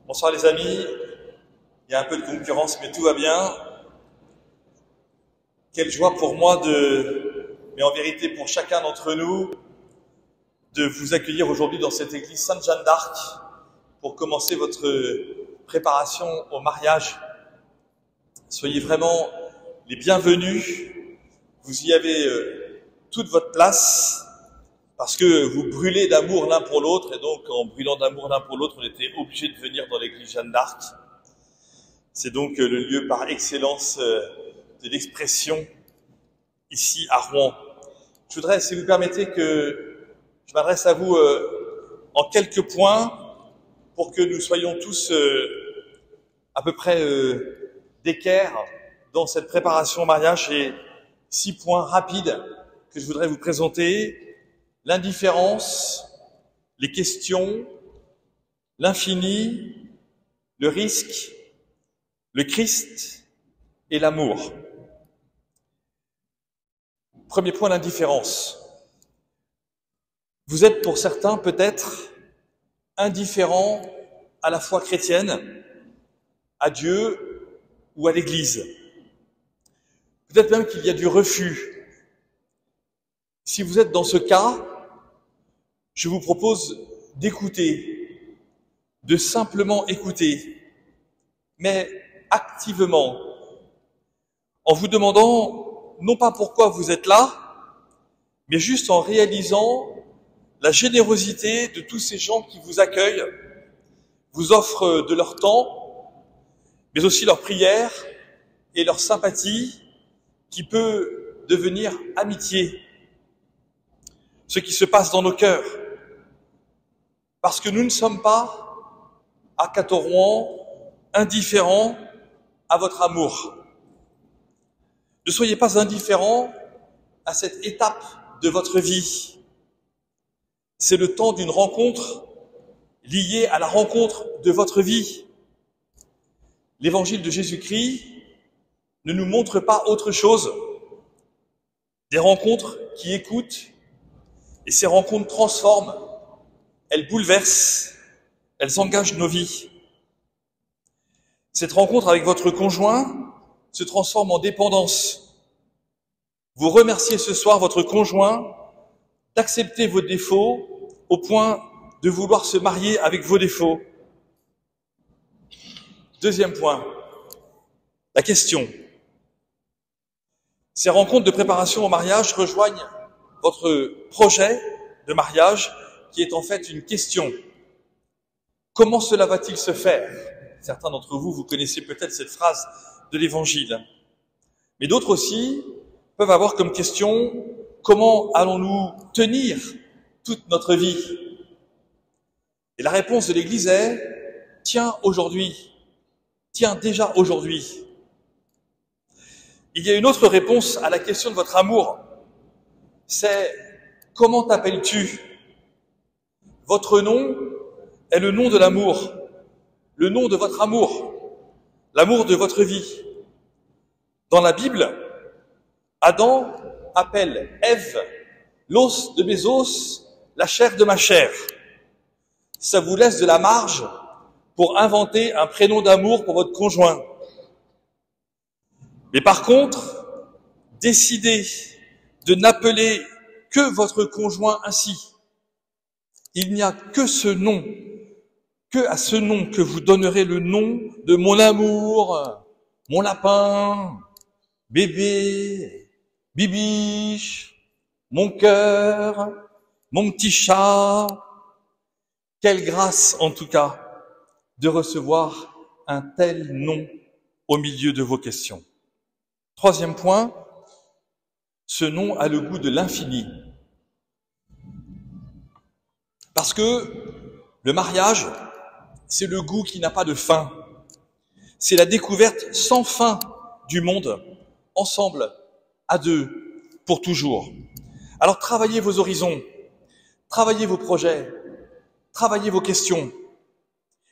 Bonsoir les amis, il y a un peu de concurrence mais tout va bien. Quelle joie pour moi mais en vérité pour chacun d'entre nous, de vous accueillir aujourd'hui dans cette église Sainte-Jeanne d'Arc pour commencer votre préparation au mariage. Soyez vraiment les bienvenus, vous y avez toute votre place parce que vous brûlez d'amour l'un pour l'autre et donc en brûlant d'amour l'un pour l'autre, on était obligé de venir dans l'église Jeanne d'Arc. C'est donc le lieu par excellence de l'expression ici à Rouen. Je voudrais, si vous permettez, que je m'adresse à vous en quelques points pour que nous soyons tous à peu près d'équerre dans cette préparation au mariage. J'ai 6 points rapides que je voudrais vous présenter. L'indifférence, les questions, l'infini, le risque, le Christ et l'amour. Premier point, l'indifférence. Vous êtes pour certains peut-être indifférents à la foi chrétienne, à Dieu ou à l'Église. Peut-être même qu'il y a du refus. Si vous êtes dans ce cas, je vous propose d'écouter, de simplement écouter, mais activement, en vous demandant non pas pourquoi vous êtes là, mais juste en réalisant la générosité de tous ces gens qui vous accueillent, vous offrent de leur temps, mais aussi leur prière et leur sympathie qui peut devenir amitié. Ce qui se passe dans nos cœurs. Parce que nous ne sommes pas, à Château-Rouen, indifférents à votre amour. Ne soyez pas indifférents à cette étape de votre vie. C'est le temps d'une rencontre liée à la rencontre de votre vie. L'évangile de Jésus-Christ ne nous montre pas autre chose. Des rencontres qui écoutent, et ces rencontres transforment, elles bouleversent, elles engagent nos vies. Cette rencontre avec votre conjoint se transforme en dépendance. Vous remerciez ce soir votre conjoint d'accepter vos défauts au point de vouloir se marier avec vos défauts. Deuxième point, la question. Ces rencontres de préparation au mariage rejoignent votre projet de mariage qui est en fait une question. Comment cela va-t-il se faire ? Certains d'entre vous, vous connaissez peut-être cette phrase de l'Évangile. Mais d'autres aussi peuvent avoir comme question, comment allons-nous tenir toute notre vie ? Et la réponse de l'Église est, tiens aujourd'hui, tiens déjà aujourd'hui. Il y a une autre réponse à la question de votre amour. C'est, comment t'appelles-tu ? Votre nom est le nom de l'amour, le nom de votre amour, l'amour de votre vie. Dans la Bible, Adam appelle Ève l'os de mes os, la chair de ma chair. Ça vous laisse de la marge pour inventer un prénom d'amour pour votre conjoint. Mais par contre, décidez de n'appeler que votre conjoint ainsi. Il n'y a que ce nom, que à ce nom que vous donnerez le nom de mon amour, mon lapin, bébé, bibiche, mon cœur, mon petit chat. Quelle grâce en tout cas de recevoir un tel nom au milieu de vos questions. Troisième point, ce nom a le goût de l'infini. Parce que le mariage, c'est le goût qui n'a pas de fin. C'est la découverte sans fin du monde, ensemble, à deux, pour toujours. Alors travaillez vos horizons, travaillez vos projets, travaillez vos questions,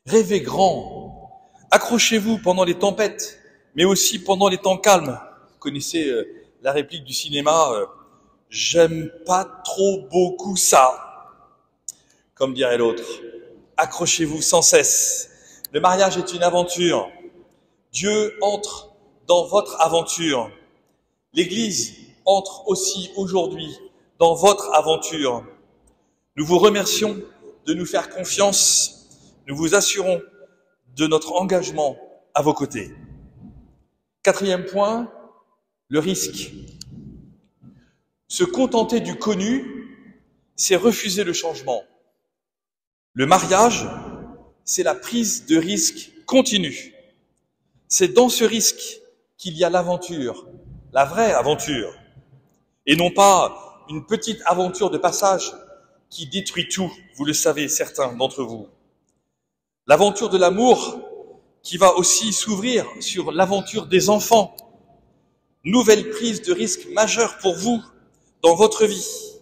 rêvez grand, accrochez-vous pendant les tempêtes, mais aussi pendant les temps calmes. Vous connaissez la réplique du cinéma, j'aime pas trop beaucoup ça. Comme dirait l'autre, accrochez-vous sans cesse. Le mariage est une aventure. Dieu entre dans votre aventure. L'Église entre aussi aujourd'hui dans votre aventure. Nous vous remercions de nous faire confiance. Nous vous assurons de notre engagement à vos côtés. Quatrième point, le risque. Se contenter du connu, c'est refuser le changement. Le mariage, c'est la prise de risque continue. C'est dans ce risque qu'il y a l'aventure, la vraie aventure, et non pas une petite aventure de passage qui détruit tout, vous le savez, certains d'entre vous. L'aventure de l'amour qui va aussi s'ouvrir sur l'aventure des enfants. Nouvelle prise de risque majeure pour vous dans votre vie.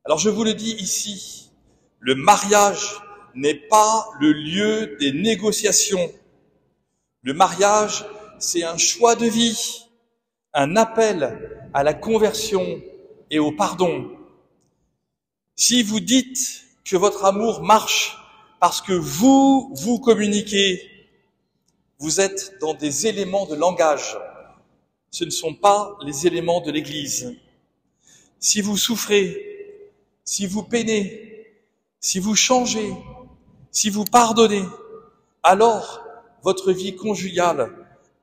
Alors je vous le dis ici, le mariage n'est pas le lieu des négociations. Le mariage, c'est un choix de vie, un appel à la conversion et au pardon. Si vous dites que votre amour marche parce que vous communiquez, vous êtes dans des éléments de langage. Ce ne sont pas les éléments de l'Église. Si vous souffrez, si vous peinez, si vous changez, si vous pardonnez, alors votre vie conjugale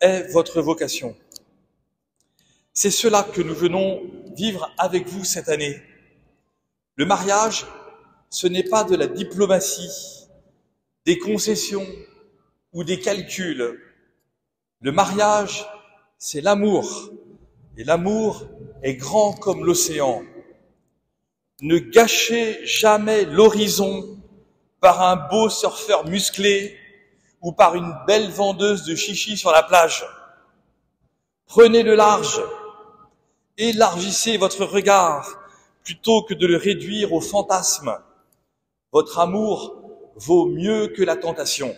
est votre vocation. C'est cela que nous venons vivre avec vous cette année. Le mariage, ce n'est pas de la diplomatie, des concessions ou des calculs. Le mariage, c'est l'amour. Et l'amour est grand comme l'océan. Ne gâchez jamais l'horizon par un beau surfeur musclé ou par une belle vendeuse de chichis sur la plage. Prenez le large, élargissez votre regard plutôt que de le réduire au fantasme. Votre amour vaut mieux que la tentation.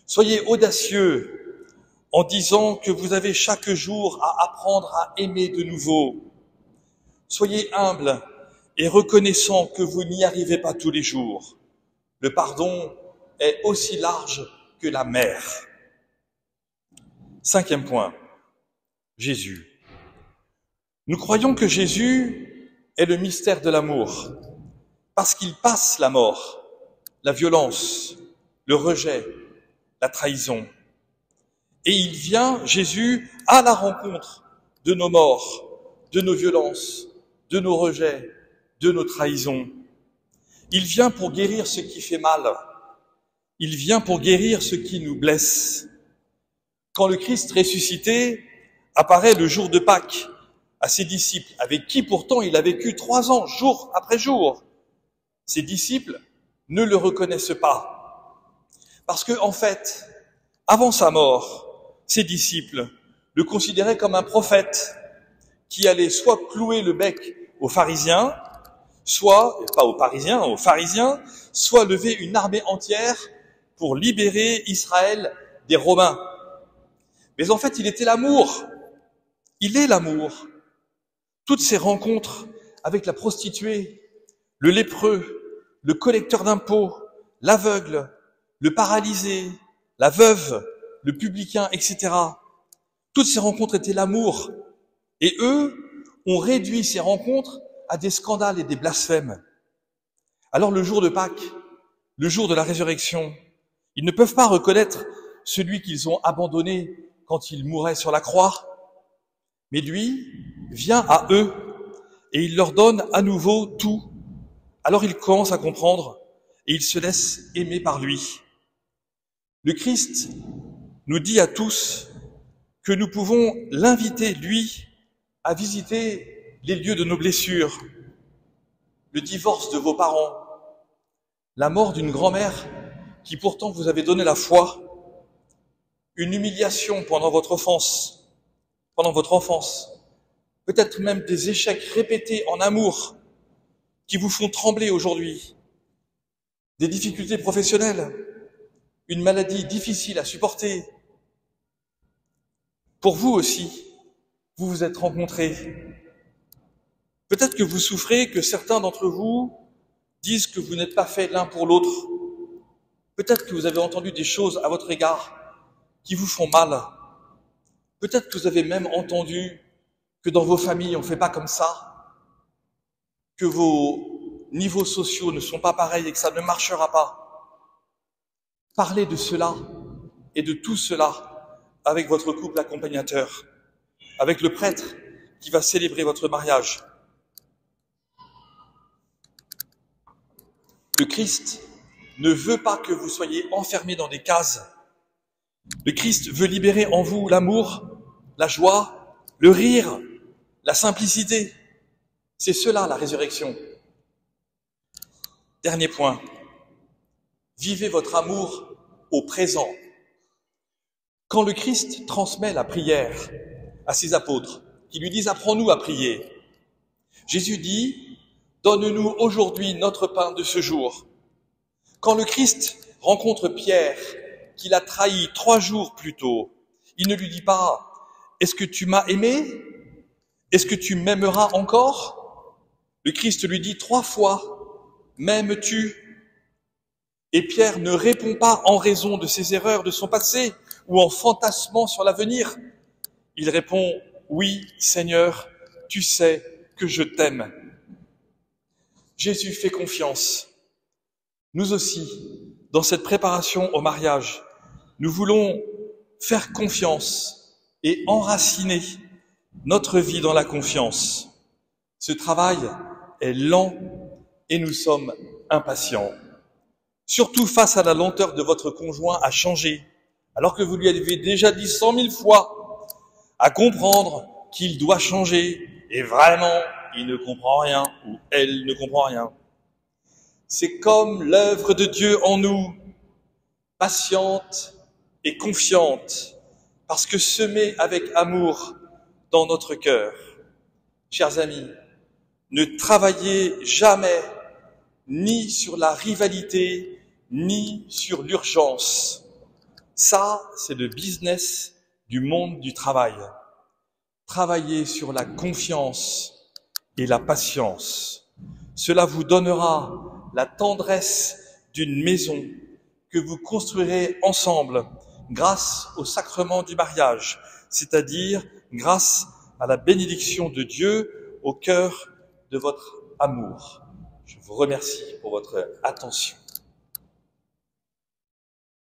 Soyez audacieux en disant que vous avez chaque jour à apprendre à aimer de nouveau. Soyez humble et reconnaissant que vous n'y arrivez pas tous les jours. Le pardon est aussi large que la mer. Cinquième point, Jésus. Nous croyons que Jésus est le mystère de l'amour, parce qu'il passe la mort, la violence, le rejet, la trahison. Et il vient, Jésus, à la rencontre de nos morts, de nos violences, de nos rejets, de nos trahisons. Il vient pour guérir ce qui fait mal. Il vient pour guérir ce qui nous blesse. Quand le Christ ressuscité apparaît le jour de Pâques à ses disciples, avec qui pourtant il a vécu 3 ans, jour après jour, ses disciples ne le reconnaissent pas. Parce que, en fait, avant sa mort, ses disciples le considéraient comme un prophète qui allait soit clouer le bec aux pharisiens, soit, pas aux parisiens, aux pharisiens, soit lever une armée entière pour libérer Israël des Romains. Mais en fait, il était l'amour. Il est l'amour. Toutes ces rencontres avec la prostituée, le lépreux, le collecteur d'impôts, l'aveugle, le paralysé, la veuve, le publicain, etc. Toutes ces rencontres étaient l'amour. Et eux ont réduit ces rencontres à des scandales et des blasphèmes. Alors le jour de Pâques, le jour de la résurrection, ils ne peuvent pas reconnaître celui qu'ils ont abandonné quand il mourait sur la croix. Mais lui vient à eux et il leur donne à nouveau tout. Alors ils commencent à comprendre et ils se laissent aimer par lui. Le Christ nous dit à tous que nous pouvons l'inviter, lui, à visiter les lieux de nos blessures, le divorce de vos parents, la mort d'une grand-mère qui pourtant vous avait donné la foi, une humiliation pendant votre enfance, peut-être même des échecs répétés en amour qui vous font trembler aujourd'hui, des difficultés professionnelles, une maladie difficile à supporter. Pour vous aussi, vous vous êtes rencontrés. Peut-être que vous souffrez, que certains d'entre vous disent que vous n'êtes pas faits l'un pour l'autre. Peut-être que vous avez entendu des choses à votre égard qui vous font mal. Peut-être que vous avez même entendu que dans vos familles, on ne fait pas comme ça, que vos niveaux sociaux ne sont pas pareils et que ça ne marchera pas. Parlez de cela et de tout cela avec votre couple accompagnateur, avec le prêtre qui va célébrer votre mariage. Le Christ ne veut pas que vous soyez enfermés dans des cases. Le Christ veut libérer en vous l'amour, la joie, le rire, la simplicité. C'est cela la résurrection. Dernier point. Vivez votre amour au présent. Quand le Christ transmet la prière à ses apôtres, qui lui disent « Apprends-nous à prier », Jésus dit « Donne-nous aujourd'hui notre pain de ce jour ». Quand le Christ rencontre Pierre, qu'il a trahi 3 jours plus tôt, il ne lui dit pas « Est-ce que tu m'as aimé? Est-ce que tu m'aimeras encore ?» Le Christ lui dit 3 fois « M'aimes-tu » Et Pierre ne répond pas en raison de ses erreurs de son passé ou en fantasmant sur l'avenir. Il répond « Oui, Seigneur, tu sais que je t'aime. » Jésus fait confiance. Nous aussi, dans cette préparation au mariage, nous voulons faire confiance et enraciner notre vie dans la confiance. Ce travail est lent et nous sommes impatients. Surtout face à la lenteur de votre conjoint à changer, alors que vous lui avez déjà dit 100 000 fois à comprendre qu'il doit changer et vraiment il ne comprend rien ou elle ne comprend rien. C'est comme l'œuvre de Dieu en nous, patiente et confiante, parce que semée avec amour dans notre cœur. Chers amis, ne travaillez jamais ni sur la rivalité, ni sur l'urgence. Ça, c'est le business du monde du travail. Travaillez sur la confiance et la patience. Cela vous donnera la tendresse d'une maison que vous construirez ensemble grâce au sacrement du mariage, c'est-à-dire grâce à la bénédiction de Dieu au cœur de votre amour. Je vous remercie pour votre attention.